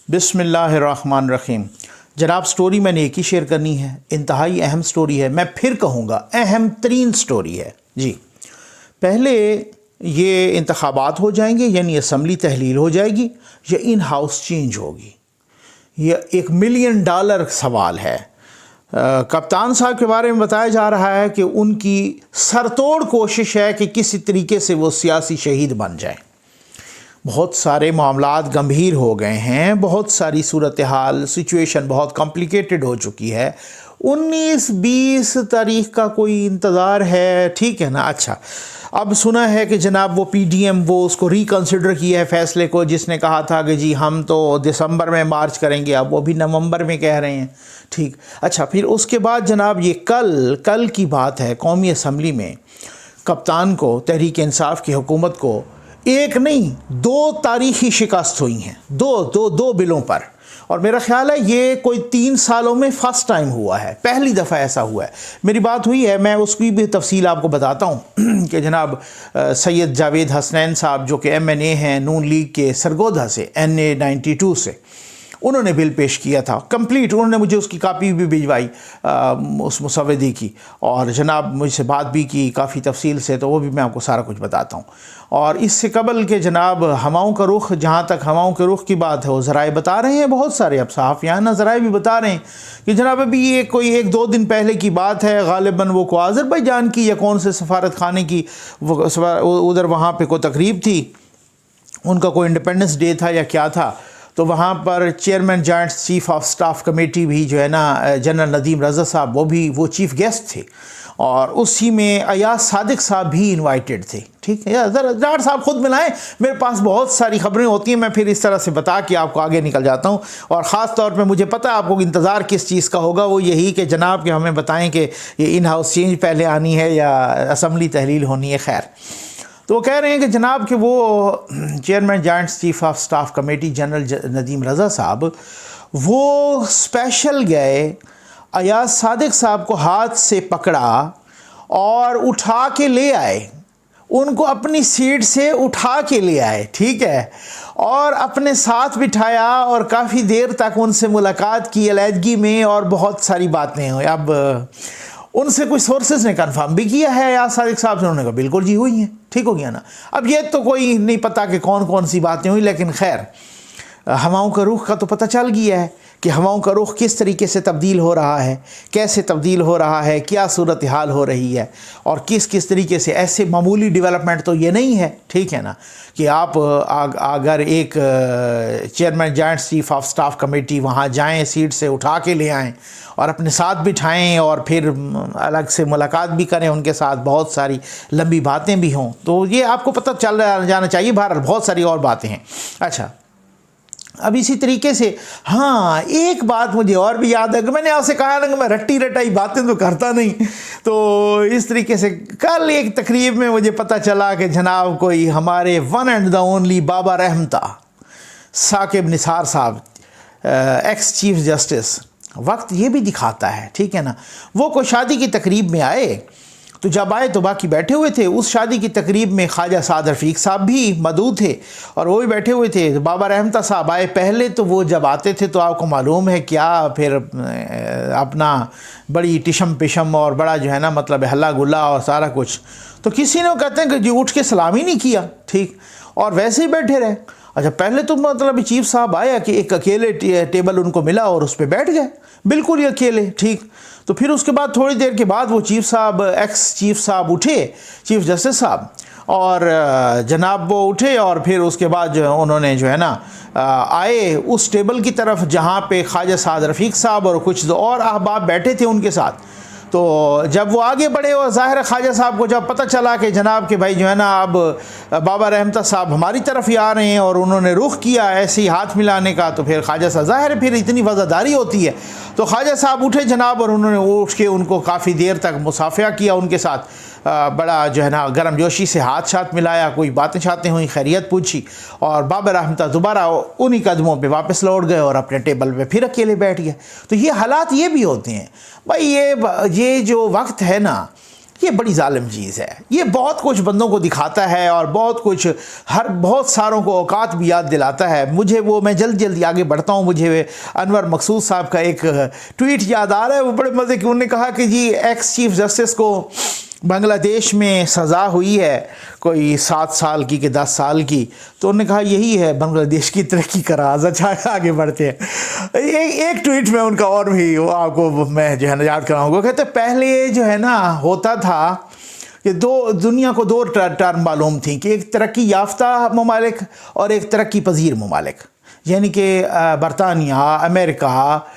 बिस्मिल्लाहिर्रहमानिर्रहीम। जनाब, स्टोरी मैंने एक ही शेयर करनी है, इंतहाई अहम स्टोरी है। मैं फिर कहूँगा अहम तरीन स्टोरी है जी। पहले ये इंतखाबात हो जाएंगे, यानी असम्बली तहलील हो जाएगी या इन हाउस चेंज होगी। यह $1 मिलियन सवाल है। कप्तान साहब के बारे में बताया जा रहा है कि उनकी सरतोड़ कोशिश है कि किसी तरीके से वो सियासी शहीद बन जाए। बहुत सारे मामलात गंभीर हो गए हैं, बहुत सारी सूरत हाल सिचुएशन बहुत कॉम्प्लिकेटेड हो चुकी है। 19-20 तारीख का कोई इंतज़ार है, ठीक है ना। अच्छा, अब सुना है कि जनाब वो PDM वो उसको रिकन्सिडर किया है फ़ैसले को, जिसने कहा था कि जी हम तो दिसंबर में मार्च करेंगे, अब वो भी नवंबर में कह रहे हैं। ठीक, अच्छा, फिर उसके बाद जनाब ये कल की बात है, कौमी असम्बली में कप्तान को, तहरीक इंसाफ की हुकूमत को एक नहीं 2 तारीखी शिकस्त हुई हैं, दो बिलों पर। और मेरा ख्याल है ये कोई 3 सालों में फ़र्स्ट टाइम हुआ है, पहली दफ़ा ऐसा हुआ है। मेरी बात हुई है, मैं उसकी भी तफसील आपको बताता हूँ कि जनाब सैयद जावेद हसनैन साहब जो कि MNA हैं नून लीग के सरगोधा से, NA 92 से, उन्होंने बिल पेश किया था कंप्लीट। उन्होंने मुझे उसकी कापी भी भिजवाई उस मुसव्वदी की, और जनाब मुझसे बात भी की काफ़ी तफसील से, तो वो भी मैं आपको सारा कुछ बताता हूँ। और इससे कबल के जनाब हवाओं का रुख, जहाँ तक हवाओं के रुख की बात है, वो ज़राए बता रहे हैं, बहुत सारे अब सहाफ़ियाना ज़राए भी बता रहे हैं कि जनाब अभी ये कोई 1-2 दिन पहले की बात है, ग़ालिबन वो को अज़रबैजान की या कौन से सफारत खाने की उधर वहाँ पर कोई तकरीब थी, उनका कोई इंडिपेंडेंस डे था या क्या था, तो वहाँ पर chairman joint chief of staff committee भी जो है ना, जनरल नदीम रज़ा साहब, वो चीफ़ गेस्ट थे, और उसी में अयाज सादिक साहब भी इनवाइटेड थे। ठीक है, ज़रा साहब ख़ुद मिलाएं, मेरे पास बहुत सारी ख़बरें होती हैं, मैं फिर इस तरह से बता के आपको आगे निकल जाता हूँ। और ख़ास तौर पे मुझे पता है आपको इंतज़ार किस चीज़ का होगा, वो यही कि जनाब कि हमें बताएं कि ये इन हाउस चेंज पहले आनी है या असम्बली तहलील होनी है। खैर, तो वो कह रहे हैं कि जनाब कि वो chairman joint chief of staff committee general Nadeem Raza sahab वो स्पेशल गए, अयाज सादिक साहब को हाथ से पकड़ा और उठा के ले आए, उनको अपनी सीट से उठा के ले आए, ठीक है, और अपने साथ बिठाया और काफ़ी देर तक उनसे मुलाकात की अलहदगी में, और बहुत सारी बातें हुई। अब उनसे कुछ सोर्सेज ने कंफर्म भी किया है यार सादिक साहब से, उन्होंने कहा बिल्कुल जी हुई हैं, ठीक हो गया ना। अब ये तो कोई नहीं पता कि कौन कौन सी बातें हुई, लेकिन खैर हवाओं का रुख का तो पता चल गया है कि हवाओं का रुख किस तरीके से तब्दील हो रहा है, कैसे तब्दील हो रहा है, क्या सूरत हाल हो रही है, और किस तरीके से। ऐसे मामूली डेवलपमेंट तो ये नहीं है, ठीक है ना, कि आप अगर एक chairman joint chief of staff committee वहाँ जाएं, सीट से उठा के ले आएँ और अपने साथ बिठाएं और फिर अलग से मुलाकात भी करें उनके साथ, बहुत सारी लंबी बातें भी हों, तो ये आपको पता चल जाना चाहिए। बहरहाल बहुत सारी और बातें हैं। अच्छा, अब इसी तरीके से हाँ, एक बात मुझे और भी याद है कि मैंने आपसे कहा ना कि मैं रट्टी रटाई बातें तो करता नहीं, तो इस तरीके से कल एक तकरीब में मुझे पता चला कि जनाब कोई हमारे वन एंड द ओनली बाबा रहमता साकिब निसार साहब, एक्स चीफ जस्टिस, वक्त ये भी दिखाता है, ठीक है ना, वो कोई शादी की तकरीब में आए, तो जब आए तो बाकी बैठे हुए थे। उस शादी की तकरीब में ख्वाजा साद रफ़ीक साहब भी मौजूद थे और वो भी बैठे हुए थे। तो बाबा रहमता साहब आए। पहले तो वो जब आते थे तो आपको मालूम है क्या, फिर अपना बड़ी टिशम पिशम और बड़ा जो है ना, मतलब हल्ला गुल्ला और सारा कुछ, तो किसी ने कहते हैं कि जी उठ के सलाम ही नहीं किया, ठीक, और वैसे ही बैठे रहे। अच्छा, पहले तो मतलब चीफ साहब आया कि एक अकेले टेबल उनको मिला और उस पर बैठ गए, बिल्कुल ही अकेले, ठीक। तो फिर उसके बाद थोड़ी देर के बाद वो चीफ साहब, एक्स चीफ साहब उठे, चीफ जस्टिस साहब, और जनाब वो उठे और फिर उसके बाद जो उन्होंने जो है ना आए उस टेबल की तरफ जहाँ पे ख्वाजा साद रफ़ीक साहब और कुछ और अहबाब बैठे थे उनके साथ। तो जब वो आगे बढ़े और ज़ाहिर ख्वाजा साहब को जब पता चला कि जनाब के भाई जो है ना अब बाबा रहमता साहब हमारी तरफ ही आ रहे हैं और उन्होंने रुख किया ऐसे ही हाथ मिलाने का, तो फिर ख्वाजा साहब, ज़ाहिर फिर इतनी वज़ादारी होती है, तो ख्वाजा साहब उठे जनाब और उन्होंने उठ के उनको काफ़ी देर तक मुसाफ़िया किया उनके साथ, बड़ा जो है ना गर्मजोशी से हाथ मिलाया, कोई बातें शातें हुई, खैरियत पूछी, और बाबा रहमता दोबारा उन्हीं कदमों पे वापस लौट गए और अपने टेबल पे फिर अकेले बैठ गए। तो ये हालात ये भी होते हैं भाई, ये जो वक्त है ना, ये बड़ी जालिम चीज़ है। ये बहुत कुछ बंदों को दिखाता है और बहुत कुछ बहुत सारों को औकात भी याद दिलाता है। मुझे वो, मैं जल्दी आगे बढ़ता हूँ, मुझे अनवर मकसूद साहब का एक ट्वीट याद आ रहा है, वो बड़े मज़े की। उन्होंने कहा कि जी एक्स चीफ जस्टिस को बांग्लादेश में सज़ा हुई है कोई 7 साल की कि 10 साल की, तो उन्होंने कहा यही है बांग्लादेश की तरक्की का राज। अच्छा आगे बढ़ते हैं। एक ट्वीट में उनका और भी वो आपको मैं जो है ना याद कराऊंगा। कहते पहले जो है ना होता था कि दुनिया को दो टर्म मालूम थी कि एक तरक्की याफ्ता ममालिक और एक तरक्की पजीर ममालिक, यानी कि बरतानिया, अमेरिका,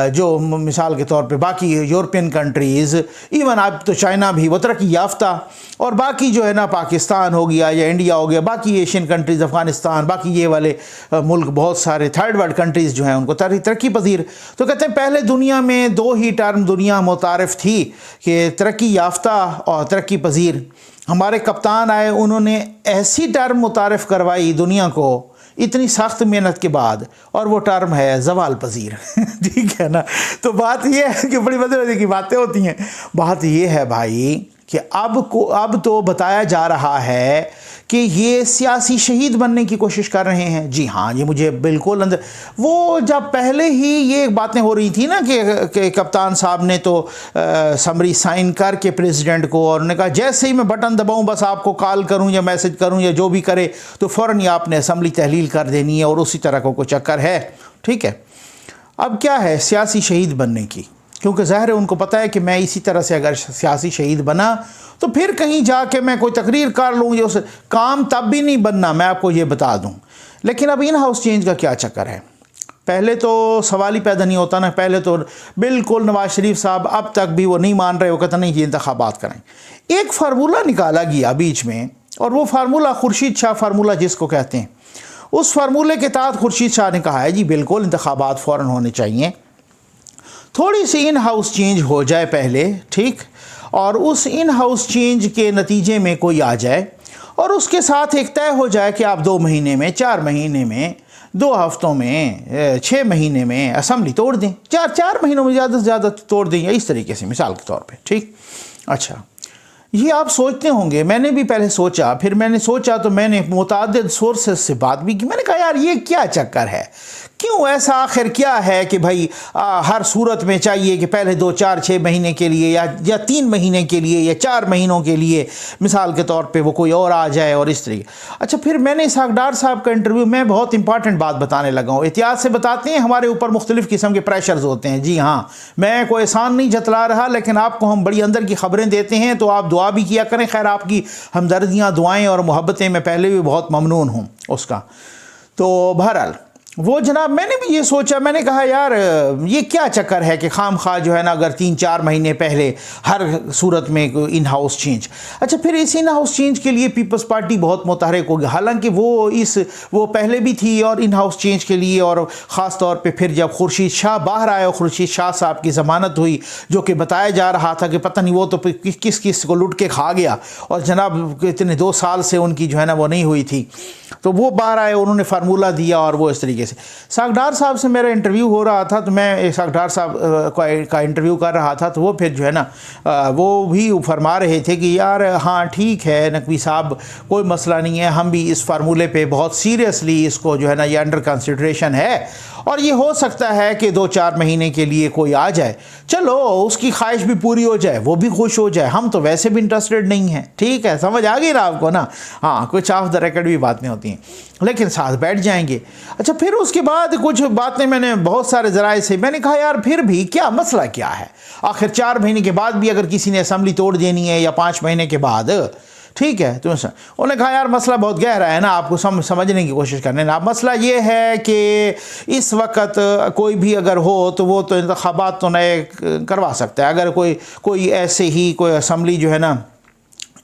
जो मिसाल के तौर पे बाकी यूरोपियन कंट्रीज़, इवन अब तो चाइना भी वो तरक्की याफ्ता, और बाकी जो है ना पाकिस्तान हो गया या इंडिया हो गया, बाकी एशियन कंट्रीज़, अफ़गानिस्तान, बाकी ये वाले मुल्क बहुत सारे थर्ड वर्ल्ड कंट्रीज़ जो हैं उनको तरक्की पजीर। तो कहते हैं पहले दुनिया में 2 ही टर्म दुनिया मुतारिफ थी कि तरक्की याफ्ता और तरक्की पजीर। हमारे कप्तान आए, उन्होंने ऐसी टर्म मुतारिफ करवाई दुनिया को इतनी सख्त मेहनत के बाद, और वो टर्म है ज़वाल पजीर। ठीक है ना। तो बात ये है कि बड़ी मज़े की बातें होती हैं। बात ये है भाई कि अब तो बताया जा रहा है कि ये सियासी शहीद बनने की कोशिश कर रहे हैं। जी हाँ, ये मुझे बिल्कुल अंदर, वो जब पहले ही ये बातें हो रही थी ना कि कप्तान साहब ने तो समरी साइन करके प्रेसिडेंट को, और उन्होंने कहा जैसे ही मैं बटन दबाऊं बस आपको कॉल करूं या मैसेज करूं या जो भी करे तो फ़ौरन ही आपने असम्बली तहलील कर देनी है, और उसी तरह को कोई चक्कर है। ठीक है, अब क्या है सियासी शहीद बनने की, क्योंकि ज़ाहिर है उनको पता है कि मैं इसी तरह से अगर सियासी शहीद बना तो फिर कहीं जाके मैं कोई तकरीर कर लूँ, उस काम तब भी नहीं बनना, मैं आपको ये बता दूँ। लेकिन अब इन हाउस चेंज का क्या चक्कर है, पहले तो सवाल ही पैदा नहीं होता ना। पहले तो बिल्कुल नवाज शरीफ साहब अब तक भी वो नहीं मान रहे, वो कहते नहीं ये इंतखाबात करें। एक फार्मूला निकाला गया बीच में, और वो फार्मूला खुर्शीद शाह फार्मूला जिसको कहते हैं, उस फार्मूले के तहत खुर्शीद शाह ने कहा है जी बिल्कुल इंतखाबात फ़ौरन होने चाहिए, थोड़ी सी इन हाउस चेंज हो जाए पहले, ठीक, और उस इन हाउस चेंज के नतीजे में कोई आ जाए, और उसके साथ एक तय हो जाए कि आप 2 महीने में, 4 महीने में, 2 हफ्तों में, 6 महीने में असम्बली तोड़ दें, 4 महीनों में ज़्यादा से ज़्यादा तोड़ दें, या इस तरीके से मिसाल के तौर पे। ठीक, अच्छा, ये आप सोचते होंगे, मैंने भी पहले सोचा, फिर मैंने सोचा तो मैंने मुतादिद सोर्सेज से बात भी की। मैंने कहा यार ये क्या चक्कर है, क्यों ऐसा, आखिर क्या है कि भाई हर सूरत में चाहिए कि पहले 2, 4, 6 महीने के लिए या 3 महीने के लिए या 4 महीनों के लिए मिसाल के तौर पे वो कोई और आ जाए, और इस तरीके। अच्छा, फिर मैंने इसहाक़ साहब का इंटरव्यू, मैं बहुत इंपॉर्टेंट बात बताने लगा हूँ। एहतियात से बताते हैं, हमारे ऊपर मुख्तलिफ़ किस्म के प्रेशर्स होते हैं। जी हाँ, मैं कोई एहसान नहीं जतला रहा, लेकिन आपको हम बड़ी अंदर की ख़बरें देते हैं तो आप दुआ भी किया करें। खैर, आपकी हमदर्दियाँ, दुआएँ और मोहब्बतें मैं पहले भी बहुत ममनून हूँ उसका। तो बहरहाल वो जनाब, मैंने भी ये सोचा, मैंने कहा यार ये क्या चक्कर है कि खाम खा जो है ना, अगर 3-4 महीने पहले हर सूरत में इन हाउस चेंज। अच्छा, फिर इस इन हाउस चेंज के लिए पीपल्स पार्टी बहुत मुतहरिक होगी, हालांकि वो पहले भी थी और इन हाउस चेंज के लिए, और ख़ास तौर पे फिर जब खुर्शीद शाह बाहर आए और खुर्शीद शाह साहब की ज़मानत हुई, जो कि बताया जा रहा था कि पता नहीं वो तो किस को लुट के खा गया, और जनाब इतने 2 साल से उनकी जो है ना वो नहीं हुई थी, तो वो बाहर आए, उन्होंने फार्मूला दिया, और वो इस तरीके से। इसहाक़ साहब से मेरा इंटरव्यू हो रहा था, तो मैं इसहाक़ साहब का इंटरव्यू कर रहा था, तो वो फिर जो है ना वो भी फरमा रहे थे कि यार हाँ ठीक है नकवी साहब, कोई मसला नहीं है, हम भी इस फार्मूले पे बहुत सीरियसली इसको जो है ना ये अंडर कंसिडरेशन है, और ये हो सकता है कि 2-4 महीने के लिए कोई आ जाए, चलो उसकी ख्वाहिश भी पूरी हो जाए, वो भी खुश हो जाए, हम तो वैसे भी इंटरेस्टेड नहीं हैं। ठीक है, समझ आ गई ना आपको ना। हाँ, कुछ ऑफ द रिकॉर्ड भी बातें होती हैं, लेकिन साथ बैठ जाएंगे। अच्छा, फिर उसके बाद कुछ बातें मैंने बहुत सारे ज़राए से, मैंने कहा यार फिर भी क्या मसला क्या है, आखिर 4 महीने के बाद भी अगर किसी ने असम्बली तोड़ देनी है, या 5 महीने के बाद, ठीक है। तो उन्होंने कहा यार मसला बहुत गहरा है ना, आपको समझने की कोशिश करने ना। मसला ये है कि इस वक्त कोई भी अगर हो तो वो तो इंतखाबात तो नए करवा सकता है, अगर कोई ऐसे ही कोई असम्बली जो है ना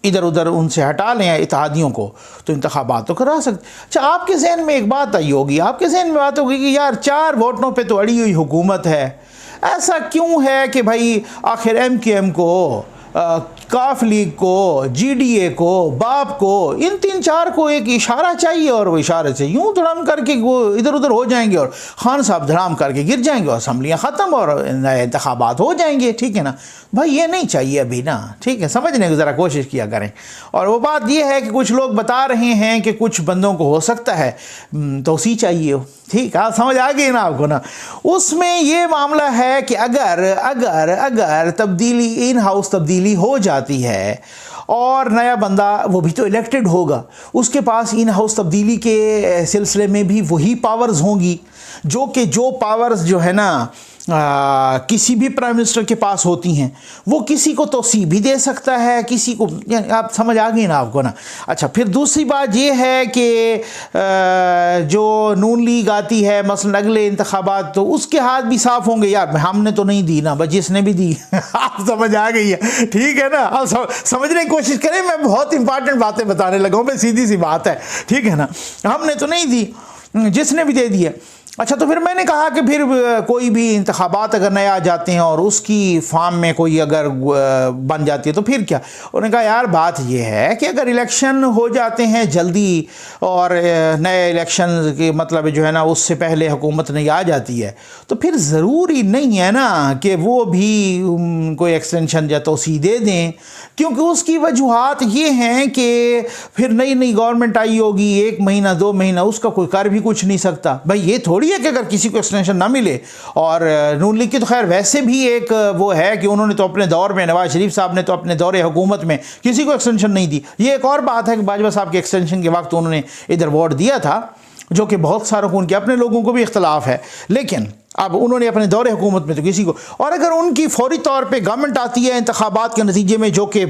इधर उधर उनसे हटा लें इत्तेहादियों को, तो इंतखाबात तो करा सकते। अच्छा, आपके जहन में एक बात आई होगी, आपके जहन में बात होगी कि यार 4 वोटों पे तो अड़ी हुई हुकूमत है, ऐसा क्यों है कि भाई आखिर MKM को काफ लीग को, GDA को, बाप को, इन 3-4 को एक इशारा चाहिए और वो इशारे से यूं धड़ाम करके वो इधर उधर हो जाएंगे और खान साहब धड़ाम करके गिर जाएंगे और असम्बलियाँ ख़त्म और नए इंतखाबात हो जाएंगे। ठीक है ना भाई, ये नहीं चाहिए अभी ना। ठीक है, समझने की ज़रा कोशिश किया करें। और वो बात ये है कि कुछ लोग बता रहे हैं कि कुछ बंदों को हो सकता है तोसी चाहिए हो। ठीक है, समझ आ गई ना आपको ना। उसमें ये मामला है कि अगर तब्दीली, इन हाउस तब्दीली हो जाती है और नया बंदा, वो भी तो इलेक्टेड होगा, उसके पास इन हाउस तब्दीली के सिलसिले में भी वही पावर्स होंगी जो पावर्स जो है ना किसी भी प्राइम मिनिस्टर के पास होती हैं। वो किसी को तोसी भी दे सकता है, किसी को, आप समझ आ गई ना आपको ना। अच्छा, फिर दूसरी बात ये है कि जो नून लीग आती है मसलन अगले इंतखाबात, तो उसके हाथ भी साफ होंगे। यार हमने तो नहीं दी ना, बस जिसने भी दी आप समझ आ गई है। ठीक है ना, आप समझने की कोशिश करें। मैं बहुत इंपॉर्टेंट बातें बताने लगा हूँ, मैं सीधी सी बात है। ठीक है ना, हमने तो नहीं दी, जिसने भी दे दिया। अच्छा, तो फिर मैंने कहा कि फिर कोई भी इंतखाबात अगर नए आ जाते हैं और उसकी फार्म में कोई अगर बन जाती है तो फिर क्या। उन्होंने कहा यार बात ये है कि अगर इलेक्शन हो जाते हैं जल्दी और नए इलेक्शन के मतलब जो है ना उससे पहले हुकूमत नहीं आ जाती है, तो फिर ज़रूरी नहीं है ना कि वो भी कोई एक्सटेंशन या तोसी दे दें, क्योंकि उसकी वजूहात ये हैं कि फिर नई गवर्नमेंट आई होगी, 1 महीना 2 महीना, उसका कोई कर भी कुछ नहीं सकता। भाई ये थोड़ी है कि अगर किसी को एक्सटेंशन ना मिले। और नून लीग की तो खैर वैसे भी एक वो है कि उन्होंने तो अपने दौर में, नवाज शरीफ साहब ने तो अपने दौरे हुकूमत में किसी को एक्सटेंशन नहीं दी। ये एक और बात है कि बाजवा साहब के एक्सटेंशन के वक्त उन्होंने इधर वोट दिया था, जो कि बहुत सारों को, उनके अपने लोगों को भी इख्तलाफ है, लेकिन अब उन्होंने अपने दौरे हुकूमत में तो किसी को। और अगर उनकी फौरी तौर पे गवर्नमेंट आती है इंतखाबात के नतीजे में, जो कि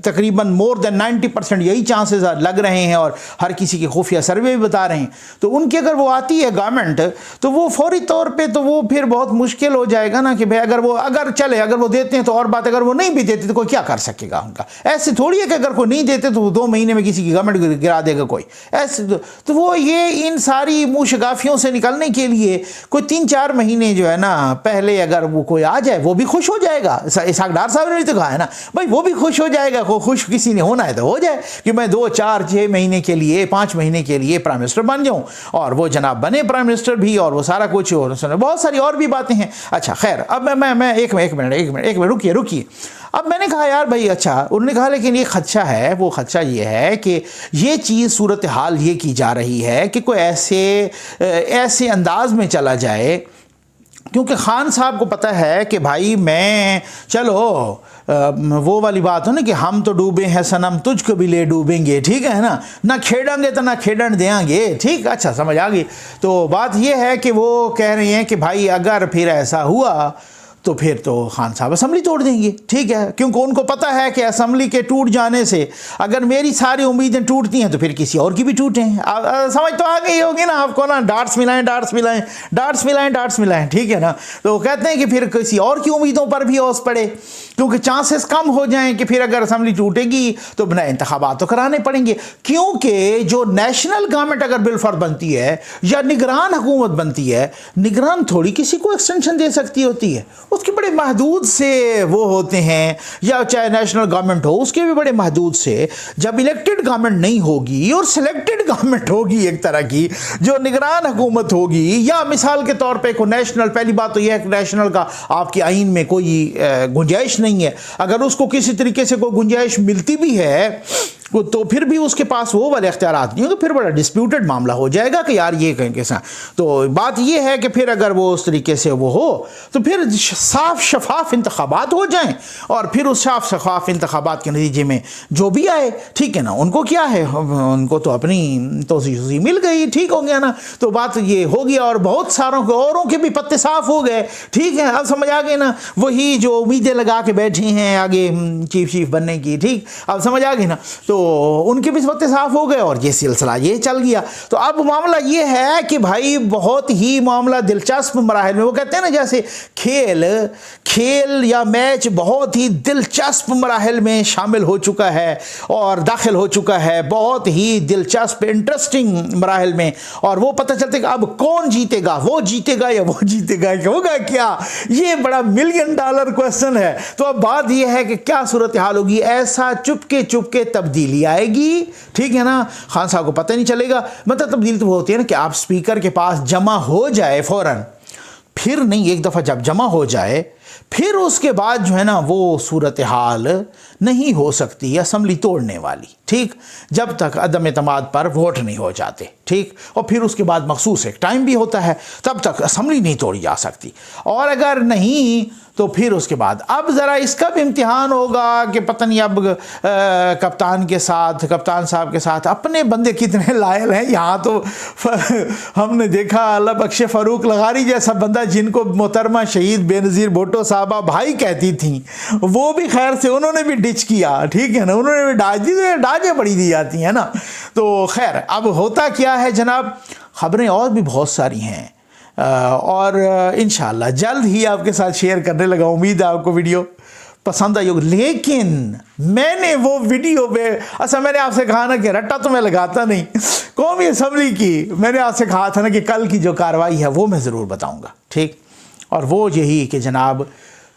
तकरीबन मोर देन 90% यही चांसेस लग रहे हैं और हर किसी के खुफिया सर्वे भी बता रहे हैं, तो उनकी अगर वो आती है गवर्नमेंट, तो वो फौरी तौर पे तो वो फिर बहुत मुश्किल हो जाएगा ना कि भाई अगर वो देते हैं तो और बात, अगर वो नहीं भी देते तो कोई क्या कर सकेगा उनका। ऐसे थोड़ी है कि अगर कोई नहीं देते तो वो 2 महीने में किसी की गवर्नमेंट गिरा देगा कोई, ऐसे तो वो ये इन सारी मुशगाफियों से निकलने के लिए कोई 3-4 महीने जो है ना पहले अगर वो कोई आ जाए, वो भी खुश हो जाएगा। इसहाक डार साहब ने भी तो कहा है ना भाई, वो भी खुश हो जाएगा। खुश किसी ने होना है तो हो जाए कि मैं 2, 4, 6 महीने के लिए, 5 महीने के लिए प्राइम मिनिस्टर बन जाऊं, और वो जनाब बने प्राइम मिनिस्टर भी, और वो सारा कुछ, और बहुत सारी और भी बातें हैं। अच्छा खैर, अब मैं एक मिनट रुकिए। अब मैंने कहा यार भाई, अच्छा, उन्होंने कहा लेकिन ये खदशा है, वो खदशा ये है कि ये चीज़, सूरत हाल ये की जा रही है कि कोई ऐसे अंदाज में चला जाए, क्योंकि खान साहब को पता है कि भाई मैं, चलो वो वाली बात हो ना कि हम तो डूबे हैं सनम, तुझको भी ले डूबेंगे। ठीक है ना खेड़ेंगे तो ना खेड़न देंगे। ठीक, अच्छा समझ आ गई। तो बात ये है कि वो कह रहे हैं कि भाई अगर फिर ऐसा हुआ तो फिर तो खान साहब असम्बली तोड़ देंगे। ठीक है, क्योंकि उनको पता है कि असम्बली के टूट जाने से अगर मेरी सारी उम्मीदें टूटती हैं तो फिर किसी और की भी टूटें। समझ तो आ गई होगी ना आपको ना, डार्ट्स मिलाएं। ठीक है ना, तो कहते हैं कि फिर किसी और की उम्मीदों पर भी ओस पड़े, क्योंकि चांसेस कम हो जाएं कि फिर अगर असम्बली टूटेगी तो बिना इंतखाबात तो कराने पड़ेंगे। क्योंकि जो नेशनल गवर्नमेंट अगर बिलफर्ज बनती है या निगरान हुकूमत बनती है, निगरान थोड़ी किसी को एक्सटेंशन दे सकती होती है, उसके बड़े महदूद से वो होते हैं, या चाहे नेशनल गवर्नमेंट हो उसके भी बड़े महदूद से। जब इलेक्टेड गवर्नमेंट नहीं होगी और सिलेक्टेड गवर्नमेंट होगी एक तरह की, जो निगरान हुकूमत होगी, या मिसाल के तौर पे को नेशनल, पहली बात तो यह है कि नेशनल का आपके आइन में कोई गुंजाइश नहीं है। अगर उसको किसी तरीके से कोई गुंजाइश मिलती भी है तो फिर भी उसके पास वो वाले इख्तियारात नहीं हो, तो फिर बड़ा डिस्प्यूटेड मामला हो जाएगा कि यार ये कहीं कैसा। तो बात ये है कि फिर अगर वो उस तरीके से वो हो तो फिर साफ शफाफ इंतखाबात हो जाएं, और फिर उस साफ शफाफ इंतखाबात के नतीजे में जो भी आए, ठीक है ना, उनको क्या है, उनको तो अपनी तोसी मिल गई, ठीक हो गया ना। तो बात ये हो गया, और बहुत सारों के औरों के भी पत्ते साफ हो गए। ठीक है, अब समझ आ गए ना, वही जो उम्मीदें लगा के बैठे हैं आगे चीफ बनने की। ठीक, अब समझ आ गई ना। तो उनके भी वक्त साफ हो गए और ये सिलसिला ये चल गया। तो अब मामला ये है कि भाई बहुत ही मामला दिलचस्प मराहल में, वो कहते हैं ना जैसे खेल या मैच बहुत ही दिलचस्प मराहल में शामिल हो चुका है और दाखिल हो चुका है, बहुत ही दिलचस्प इंटरेस्टिंग मराहल में, और वो पता चलता है कि अब कौन जीतेगा, वो जीतेगा या वो जीतेगा, होगा क्या, ये बड़ा $1,000,000 क्वेश्चन है। तो अब बात यह है कि क्या सूरत हाल होगी, ऐसा चुपके तब्दीली आएगी, ठीक है ना, खान साहब को पता नहीं चलेगा। मतलब तब्दीली तो वो होती है ना कि आप स्पीकर के पास जमा हो जाए फौरन, फिर नहीं, एक दफ़ा जब जमा हो जाए फिर उसके बाद जो है ना वो सूरत हाल नहीं हो सकती असम्बली तोड़ने वाली, ठीक, जब तक अदम एतमाद पर वोट नहीं हो जाते, ठीक, और फिर उसके बाद मखसूस एक टाइम भी होता है, तब तक असम्बली नहीं तोड़ी जा सकती। और अगर नहीं तो फिर उसके बाद अब ज़रा इसका भी इम्तिहान होगा कि पता नहीं अब कप्तान साहब के साथ अपने बंदे कितने लायल हैं। यहाँ तो हमने देखा अल्लाह बख्शे फ़ारूक लगारी जैसा बंदा, जिनको मोहतरमा शहीद बेनज़ीर भुट्टो साहबा भाई कहती थी, वो भी खैर से उन्होंने भी डिच किया, ठीक है ना, उन्होंने भी डाजें बड़ी दी जाती हैं ना। तो खैर अब होता क्या है जनाब, ख़बरें और भी बहुत सारी हैं और इंशाअल्लाह जल्द ही आपके साथ शेयर करने लगा। उम्मीद है आपको वीडियो पसंद आई होगी। लेकिन मैंने वो वीडियो में मैंने आपसे कहा ना कि रट्टा तो मैं लगाता नहीं, कौमी असम्बली की मैंने आपसे कहा था ना कि कल की जो कार्रवाई है वो मैं ज़रूर बताऊंगा, ठीक, और वो यही कि जनाब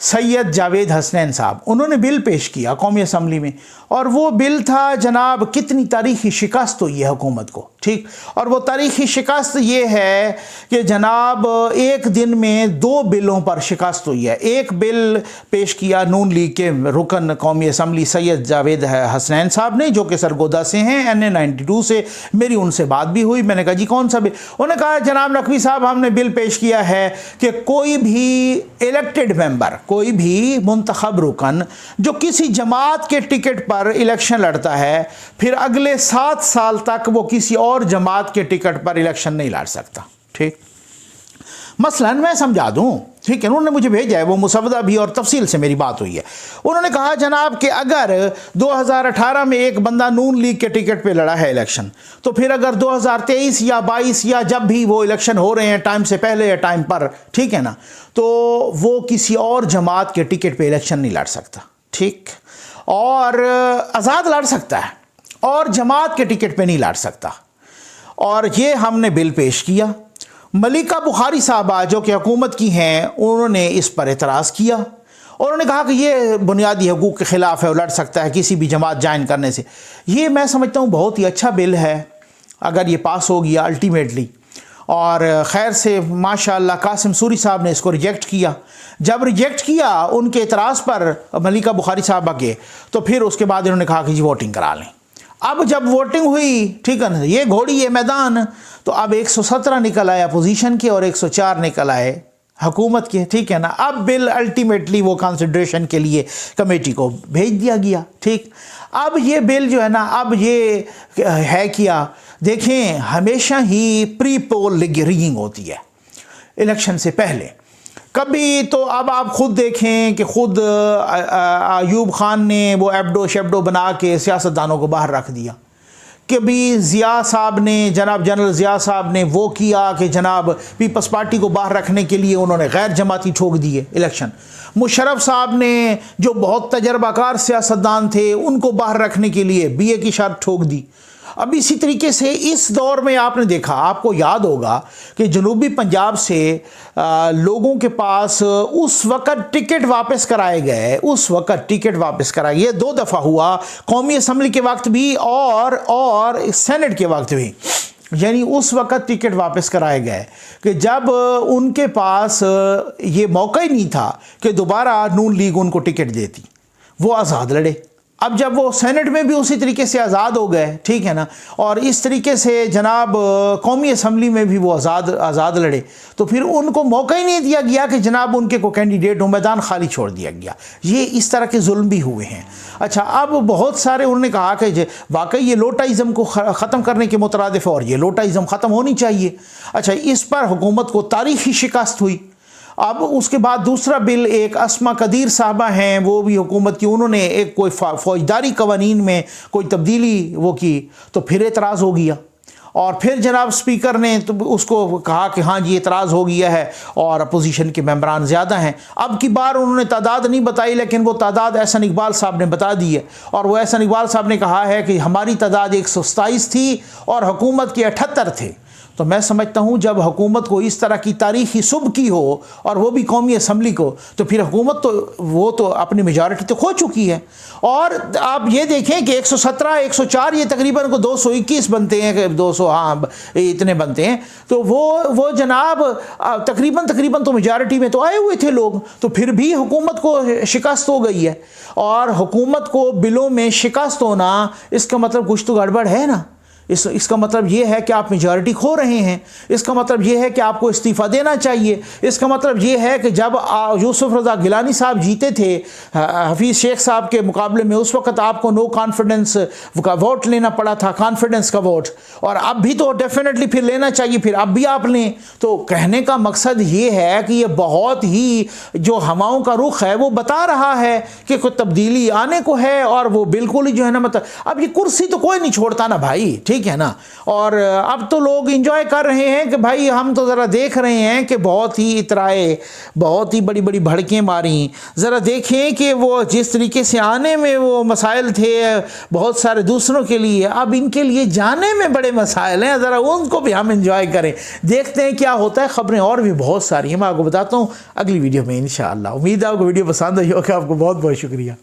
सैयद जावेद हसनैन साहब उन्होंने बिल पेश किया कौमी असम्बली में, और वो बिल था जनाब कितनी तारीख़ी शिकस्त हुई है हुकूमत को, ठीक, और वो तारीख़ी शिकस्त ये है कि जनाब एक दिन में 2 बिलों पर शिकस्त हुई है। एक बिल पेश किया नून लीग के रुकन कौमी असम्बली सैयद जावेद हसनैन साहब ने, जो कि सरगोदा से हैं, NA 92 से, मेरी उनसे बात भी हुई। मैंने कहा जी कौन सा बिल, उन्होंने कहा जनाब नकवी साहब हमने बिल पेश किया है कि कोई भी इलेक्टेड मेंबर, कोई भी मुंतखब रुकन जो किसी जमात के टिकट पर इलेक्शन लड़ता है, फिर अगले 7 साल तक वो किसी और जमात के टिकट पर इलेक्शन नहीं लड़ सकता, ठीक। मसलन मैं समझा दूं, ठीक है, उन्होंने मुझे भेजा है वो मुसवदा भी और तफसील से मेरी बात हुई है। उन्होंने कहा जनाब कि अगर 2018 में एक बंदा नून लीग के टिकट पे लड़ा है इलेक्शन, तो फिर अगर 2023 या 22 या जब भी वो इलेक्शन हो रहे हैं टाइम से पहले या टाइम पर, ठीक है ना, तो वो किसी और जमात के टिकट पे इलेक्शन नहीं लड़ सकता, ठीक, और आज़ाद लड़ सकता है और जमात के टिकट पे नहीं लड़ सकता। और ये हमने बिल पेश किया। मलिका बुखारी साहबा जो कि हुकूमत की हैं, उन्होंने इस पर एतराज़ किया और उन्होंने कहा कि ये बुनियादी हकूक़ के ख़िलाफ़ है, लड़ सकता है किसी भी जमात ज्वाइन करने से। ये मैं समझता हूँ बहुत ही अच्छा बिल है अगर ये पास हो गया अल्टीमेटली। और खैर से माशाअल्लाह कासिम सूरी साहब ने इसको रिजेक्ट किया। जब रिजेक्ट किया उनके एतराज़ पर मलिका बुखारी साहबा के, तो फिर उसके बाद इन्होंने कहा कि जी वोटिंग करा लें। अब जब वोटिंग हुई, ठीक है ना, ये घोड़ी ये मैदान, तो अब 117 निकल आए अपोजिशन के और 104 निकल आए हुकूमत के, ठीक है ना। अब बिल अल्टीमेटली वो कंसिडरेशन के लिए कमेटी को भेज दिया गया, ठीक। अब ये बिल जो है ना, अब ये है क्या, देखें हमेशा ही प्री पोल रिगिंग होती है इलेक्शन से पहले। कभी तो अब आप खुद देखें कि खुद अयूब खान ने वो एब्डो शेब्डो बना के सियासतदानों को बाहर रख दिया। कभी ज़िया साहब ने, जनाब जनरल ज़िया साहब ने वो किया कि जनाब पीपल्स पार्टी को बाहर रखने के लिए उन्होंने गैर जमाती ठोक दिए इलेक्शन। मुशर्रफ साहब ने जो बहुत तजर्बाकार सियासतदान थे उनको बाहर रखने के लिए BA की शर्त ठोक दी। अब इसी तरीके से इस दौर में आपने देखा, आपको याद होगा कि जनूबी पंजाब से लोगों के पास उस वक़्त टिकट वापस कराए गए, उस वक़्त टिकट वापस कराए गए। 2 दफ़ा हुआ, कौमी असम्बली के वक्त भी और सेनेट के वक्त भी, यानी उस वक़्त टिकट वापस कराए गए कि जब उनके पास ये मौका ही नहीं था कि दोबारा नून लीग उनको टिकट देती, वो आज़ाद लड़े। अब जब वो सेनेट में भी उसी तरीके से आज़ाद हो गए, ठीक है ना, और इस तरीके से जनाब कौमी असम्बली में भी वो आज़ाद लड़े, तो फिर उनको मौका ही नहीं दिया गया कि जनाब उनके को कैंडिडेट हो, मैदान खाली छोड़ दिया गया। ये इस तरह के जुल्म भी हुए हैं। अच्छा, अब बहुत सारे उन्होंने कहा कि वाकई ये लोटाइज़म को ख़त्म करने के मुतरादिफ है और ये लोटाइज़म ख़त्म होनी चाहिए। अच्छा, इस पर हुकूमत को तारीख़ी शिकस्त हुई अब उसके बाद दूसरा बिल, एक अस्मा कदीर साहबा हैं, वो भी हुकूमत की, उन्होंने एक कोई फौजदारी कवानीन में कोई तब्दीली वो की, तो फिर एतराज़ हो गया और फिर जनाब स्पीकर ने तो उसको कहा कि हाँ जी एतराज़ हो गया है और अपोजिशन के मेंबरान ज़्यादा हैं। अब की बार उन्होंने तादाद नहीं बताई, लेकिन वो तादाद एहसन इकबाल साहब ने बता दी है और वो एहसन इकबाल साहब ने कहा है कि हमारी तादाद 127 थी और हुकूमत के 78 थे। तो मैं समझता हूँ जब हुकूमत को इस तरह की तारीख़ी सुबह की हो और वो भी कौमी असम्बली को, तो फिर हुकूमत तो वो तो अपनी मेजॉरिटी तो खो चुकी है। और आप ये देखें कि 117, 104 ये तकरीबन को 221 बनते हैं, 200 हाँ इतने बनते हैं, तो वो जनाब तकरीबन तो मेजॉरिटी में तो आए हुए थे लोग, तो फिर भी हुकूमत को शिकस्त हो गई है। और हुकूमत को बिलों में शिकस्त होना, इसका मतलब कुछ तो गड़बड़ है ना। इसका मतलब ये है कि आप मेजॉरिटी खो रहे हैं, इसका मतलब ये है कि आपको इस्तीफ़ा देना चाहिए, इसका मतलब ये है कि जब यूसुफ रज़ा गिलानी साहब जीते थे हफीज़ शेख साहब के मुकाबले में, उस वक्त आपको नो कॉन्फिडेंस का वोट लेना पड़ा था, कॉन्फिडेंस का वोट, और अब भी तो डेफिनेटली फिर लेना चाहिए, फिर अब भी आप लें। तो कहने का मकसद ये है कि ये बहुत ही जो हवाओं का रुख है वो बता रहा है कि कोई तब्दीली आने को है, और वो बिल्कुल ही जो है ना, मतलब अब ये कुर्सी तो कोई नहीं छोड़ता ना भाई, ठीक है ना। और अब तो लोग इंजॉय कर रहे हैं कि भाई हम तो ज़रा देख रहे हैं कि बहुत ही इतराए, बहुत ही बड़ी बड़ी भड़कें मारी, ज़रा देखें कि वो जिस तरीके से आने में वो मसाइल थे बहुत सारे दूसरों के लिए, अब इनके लिए जाने में बड़े मसाइल हैं, ज़रा उनको भी हम इंजॉय करें, देखते हैं क्या होता है। ख़बरें और भी बहुत सारी हैं, मैं आपको बताता हूँ अगली वीडियो में इंशाअल्लाह। उम्मीद है आपको वीडियो पसंद आई होगा। आपको बहुत बहुत शुक्रिया।